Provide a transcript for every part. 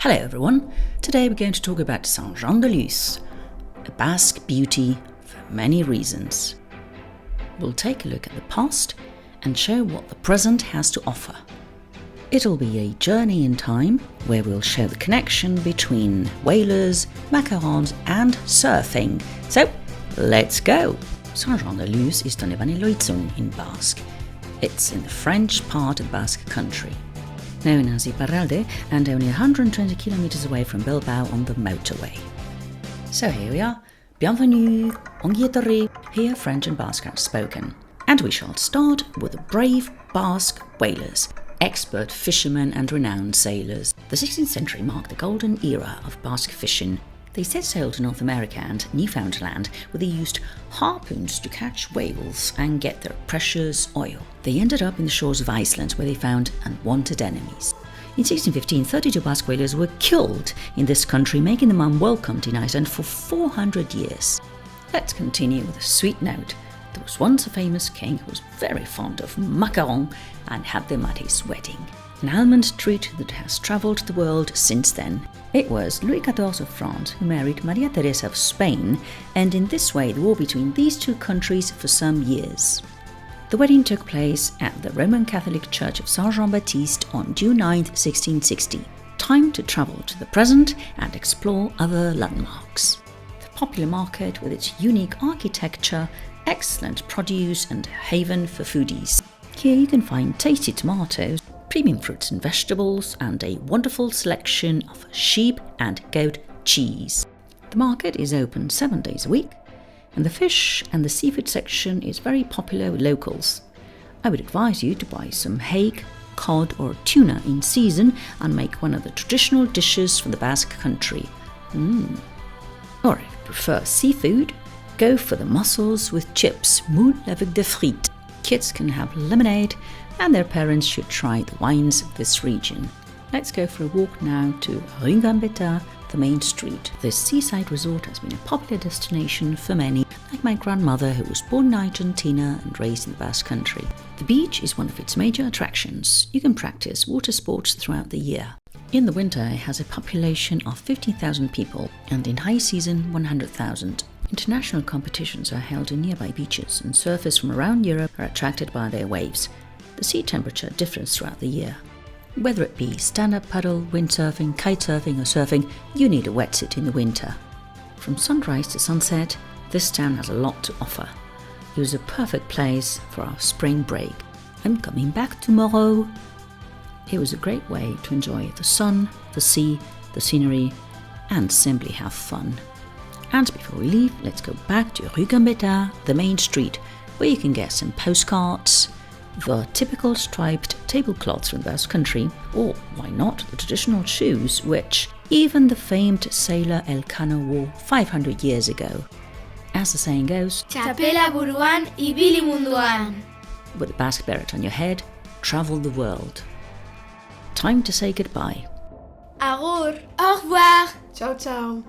Hello everyone, today we're going to talk about Saint Jean de Luz, a Basque beauty for many reasons. We'll take a look at the past and show what the present has to offer. It'll be a journey in time where we'll show the connection between whalers, macarons and surfing. So, let's go! Saint Jean de Luz is on Loitzun in Basque. It's in the French part of Basque country, known as Iparralde, and only 120 kilometers away from Bilbao on the motorway. So here we are. Bienvenue, ongi etorri. Here French and Basque are spoken. And we shall start with the brave Basque whalers, expert fishermen and renowned sailors. The 16th century marked the golden era of Basque fishing. They set sail to North America and Newfoundland, where they used harpoons to catch whales and get their precious oil. They ended up in the shores of Iceland, where they found unwanted enemies. In 1615, 32 Basque whalers were killed in this country, making them unwelcomed in Iceland for 400 years. Let's continue with a sweet note. There was once a famous king who was very fond of macarons and had them at his wedding. An almond treat that has travelled the world since then. It was Louis XIV of France who married Maria Teresa of Spain, and in this way the war between these two countries for some years. The wedding took place at the Roman Catholic Church of Saint Jean Baptiste on June 9, 1660. Time to travel to the present and explore other landmarks. The popular market with its unique architecture, excellent produce and haven for foodies. Here you can find tasty tomatoes, premium fruits and vegetables, and a wonderful selection of sheep and goat cheese. The market is open 7 days a week, and the fish and the seafood section is very popular with locals. I would advise you to buy some hake, cod or tuna in season and make one of the traditional dishes from the Basque country. Or if you prefer seafood, go for the mussels with chips, moule avec des frites. Kids can have lemonade, and their parents should try the wines of this region. Let's go for a walk now to Rue Gambetta, the main street. This seaside resort has been a popular destination for many, like my grandmother, who was born in Argentina and raised in the Basque country. The beach is one of its major attractions. You can practice water sports throughout the year. In the winter, it has a population of 15,000 people, and in high season, 100,000. International competitions are held in nearby beaches, and surfers from around Europe are attracted by their waves. The sea temperature differs throughout the year. Whether it be stand-up paddle, windsurfing, kitesurfing or surfing, you need a wetsuit in the winter. From sunrise to sunset, this town has a lot to offer. It was a perfect place for our spring break. I'm coming back tomorrow. It was a great way to enjoy the sun, the sea, the scenery, and simply have fun. And before we leave, let's go back to Rue Gambetta, the main street, where you can get some postcards, the typical striped tablecloths from the Basque country, or why not the traditional shoes which even the famed sailor Elcano wore 500 years ago. As the saying goes, Txapela buruan, ibili munduan. With a Basque beret on your head, travel the world. Time to say goodbye. Agur. Au revoir. Ciao, ciao.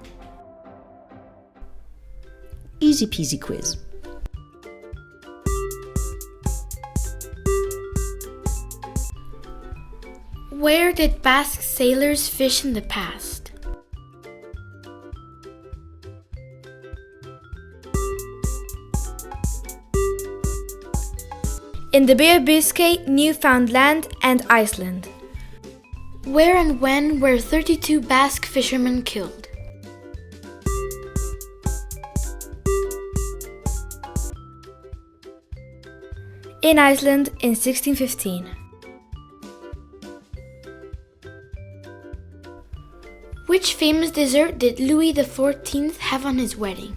Easy peasy quiz. Where did Basque sailors fish in the past? In the Bay of Biscay, Newfoundland, and Iceland. Where and when were 32 Basque fishermen killed? In Iceland in 1615. Which famous dessert did Louis XIV have on his wedding?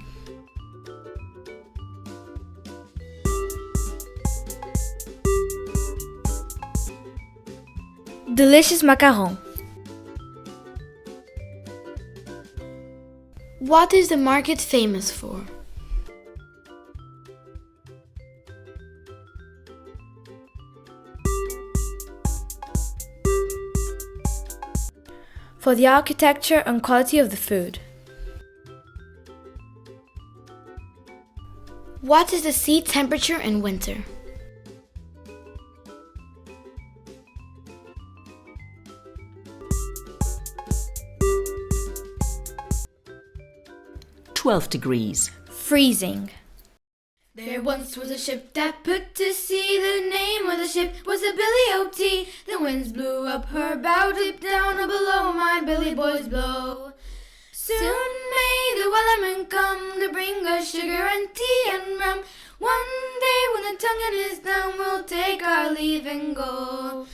Delicious macarons. What is the market famous for? For the architecture and quality of the food. What is the sea temperature in winter? 12 degrees. Freezing. There once was a ship that put to sea. The name of the ship was the Billy O.T. The winds blew up her bow, deep down below my Billy boys blow. Soon may the wellerman come to bring us sugar and tea and rum. One day when the tonguing is done, we'll take our leave and go.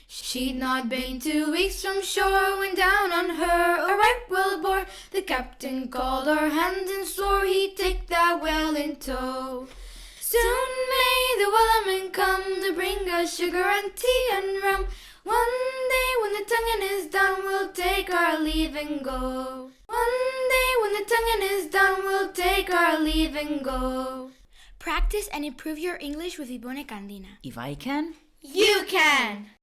She'd not been 2 weeks from shore when down on her a right whale bore. The captain called our hands and swore he'd take that whale in tow. Soon may the wellerman come to bring us sugar and tea and rum. One day when the tonguing is done, we'll take our leave and go. One day when the tonguing is done, we'll take our leave and go. Practice and improve your English with Ibone Candina. If I can, You can!